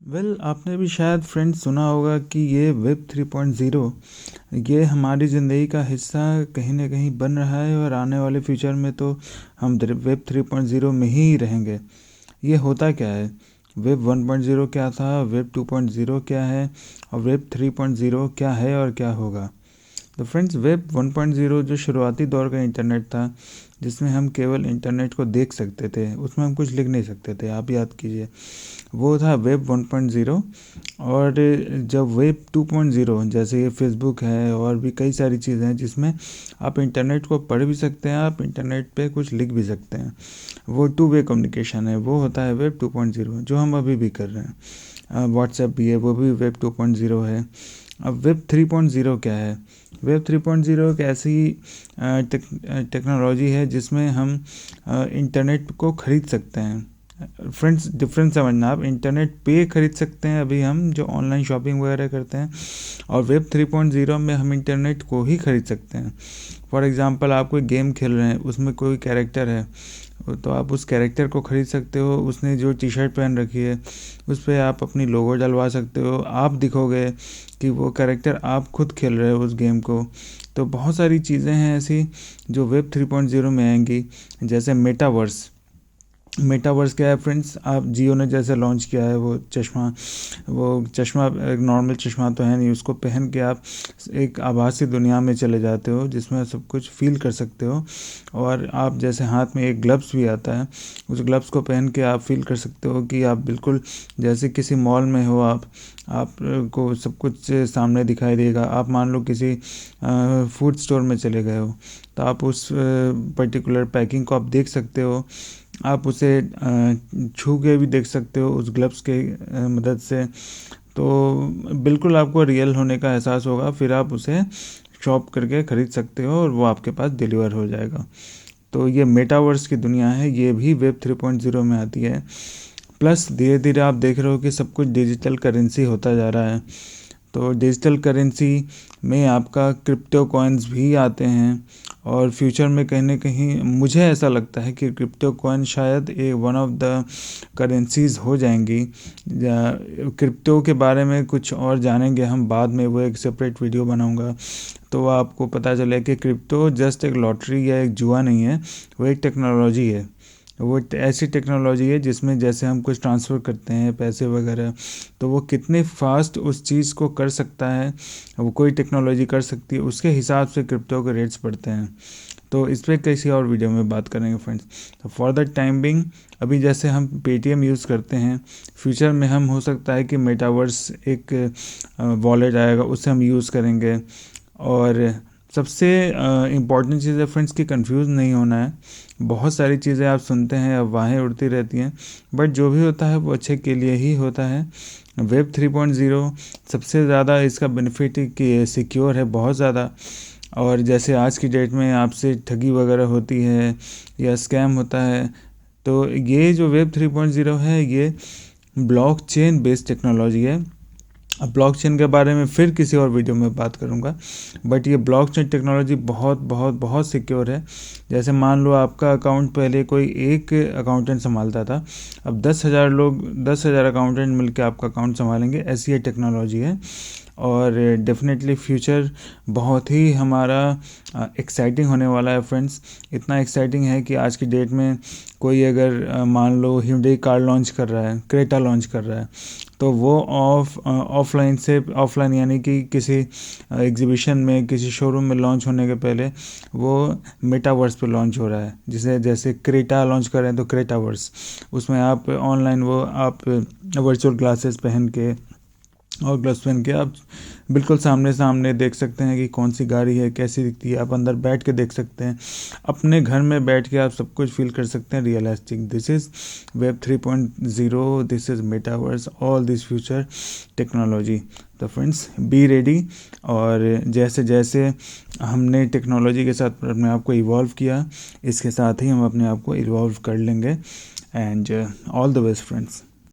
आपने भी शायद फ्रेंड्स सुना होगा कि ये वेब 3.0 ये हमारी ज़िंदगी का हिस्सा कहीं ना कहीं बन रहा है और आने वाले फ्यूचर में तो हम वेब 3.0 में ही रहेंगे। ये होता क्या है, वेब 1.0 क्या था, वेब 2.0 क्या है और वेब 3.0 क्या है और क्या होगा। तो फ्रेंड्स, वेब 1.0 जो शुरुआती दौर का इंटरनेट था, जिसमें हम केवल इंटरनेट को देख सकते थे, उसमें हम कुछ लिख नहीं सकते थे, आप याद कीजिए, वो था वेब 1.0। और जब वेब 2.0 जैसे ये फेसबुक है और भी कई सारी चीज़ें हैं जिसमें आप इंटरनेट को पढ़ भी सकते हैं, आप इंटरनेट पे कुछ लिख भी सकते हैं, वो टू वे कम्युनिकेशन है, वो होता है वेब 2.0 जो हम अभी भी कर रहे हैं। व्हाट्सएप भी है, वो भी वेब 2.0 है। अब वेब 3.0 क्या है? वेब 3.0 एक ऐसी टेक्नोलॉजी है जिसमें हम इंटरनेट को ख़रीद सकते हैं। फ्रेंड्स, डिफरेंस समझना, आप इंटरनेट पे ख़रीद सकते हैं अभी हम जो ऑनलाइन शॉपिंग वगैरह करते हैं, और वेब 3.0 में हम इंटरनेट को ही ख़रीद सकते हैं। फॉर एग्ज़ाम्पल, आप कोई गेम खेल रहे हैं, उसमें कोई कैरेक्टर है, तो आप उस कैरेक्टर को ख़रीद सकते हो। उसने जो टी शर्ट पहन रखी है उस पर आप अपनी लोगो डलवा सकते हो, आप दिखोगे कि वो कैरेक्टर आप खुद खेल रहे हो उस गेम को। तो बहुत सारी चीज़ें हैं ऐसी जो वेब 3.0 में आएंगी, जैसे मेटावर्स। मेटावर्स क्या है फ्रेंड्स? आप जियो ने जैसे लॉन्च किया है वो चश्मा एक नॉर्मल चश्मा तो है नहीं, उसको पहन के आप एक आभासी दुनिया में चले जाते हो जिसमें सब कुछ फील कर सकते हो। और आप जैसे हाथ में एक ग्लव्स भी आता है, उस ग्लव्स को पहन के आप फील कर सकते हो कि आप बिल्कुल जैसे किसी मॉल में हो, आपको सब कुछ सामने दिखाई देगा। आप मान लो किसी फूड स्टोर में चले गए हो, तो आप उस पर्टिकुलर पैकिंग को आप देख सकते हो, आप उसे छू के भी देख सकते हो उस ग्लव्स के मदद से। तो बिल्कुल आपको रियल होने का एहसास होगा, फिर आप उसे शॉप करके ख़रीद सकते हो और वो आपके पास डिलीवर हो जाएगा। तो ये मेटावर्स की दुनिया है, ये भी वेब 3.0 में आती है। प्लस धीरे धीरे आप देख रहे हो कि सब कुछ डिजिटल करेंसी होता जा रहा है। तो डिजिटल करेंसी में आपका क्रिप्टो कॉइन्स भी आते हैं, और फ्यूचर में कहीं ना कहीं मुझे ऐसा लगता है कि क्रिप्टो कॉइन शायद वन ऑफ द करेंसीज़ हो जाएंगी। क्रिप्टो के बारे में कुछ और जानेंगे हम बाद में, वो एक सेपरेट वीडियो बनाऊंगा, तो आपको पता चले कि क्रिप्टो जस्ट एक लॉटरी या एक जुआ नहीं है, वो एक टेक्नोलॉजी है। वो ऐसी टेक्नोलॉजी है जिसमें जैसे हम कुछ ट्रांसफ़र करते हैं पैसे वगैरह, तो वो कितने फास्ट उस चीज़ को कर सकता है, वो कोई टेक्नोलॉजी कर सकती है, उसके हिसाब से क्रिप्टो के रेट्स बढ़ते हैं। तो इस पर किसी और वीडियो में बात करेंगे फ्रेंड्स। तो फॉर द टाइम बिंग, अभी जैसे हम पेटीएम यूज़ करते हैं, फ्यूचर में हम हो सकता है कि मेटावर्स एक वॉलेट आएगा, उससे हम यूज़ करेंगे। और सबसे इम्पॉर्टेंट चीज़ है फ्रेंड्स कि कंफ्यूज नहीं होना है। बहुत सारी चीज़ें आप सुनते हैं, अफवाहें उड़ती रहती हैं, बट जो भी होता है वो अच्छे के लिए ही होता है। वेब 3.0 सबसे ज़्यादा इसका बेनिफिट है कि सिक्योर है बहुत ज़्यादा। और जैसे आज की डेट में आपसे ठगी वगैरह होती है या स्कैम होता है, तो ये जो वेब 3.0 है ये ब्लॉकचेन बेस्ड टेक्नोलॉजी है। अब ब्लॉकचेन के बारे में फिर किसी और वीडियो में बात करूंगा, बट ये ब्लॉकचेन टेक्नोलॉजी बहुत बहुत बहुत सिक्योर है। जैसे मान लो आपका अकाउंट पहले कोई एक अकाउंटेंट संभालता था, अब 10,000 अकाउंटेंट मिलकर आपका अकाउंट संभालेंगे, ऐसी ये टेक्नोलॉजी है। और डेफिनेटली फ्यूचर बहुत ही हमारा एक्साइटिंग होने वाला है फ्रेंड्स। इतना एक्साइटिंग है कि आज की डेट में कोई अगर मान लो hyundai कार लॉन्च कर रहा है, क्रेटा लॉन्च कर रहा है, तो वो ऑफलाइन यानी कि किसी एग्जीबिशन में, किसी शोरूम में लॉन्च होने के पहले वो मेटावर्स पे लॉन्च हो रहा है। जैसे क्रेटा लॉन्च कर रहे हैं तो क्रेटावर्स, उसमें आप ऑनलाइन वो आप वर्चुअल ग्लासेस पहन के और ग्लव्स पहन के आप बिल्कुल सामने सामने देख सकते हैं कि कौन सी गाड़ी है, कैसी दिखती है, आप अंदर बैठ के देख सकते हैं, अपने घर में बैठ के आप सब कुछ फील कर सकते हैं realistic. This is web 3.0, this is metaverse, all this future technology. तो फ्रेंड्स, बी रेडी। और जैसे जैसे हमने टेक्नोलॉजी के साथ अपने आप को इवॉल्व किया, इसके साथ ही हम अपने आप को इवॉल्व कर लेंगे। And all the best friends.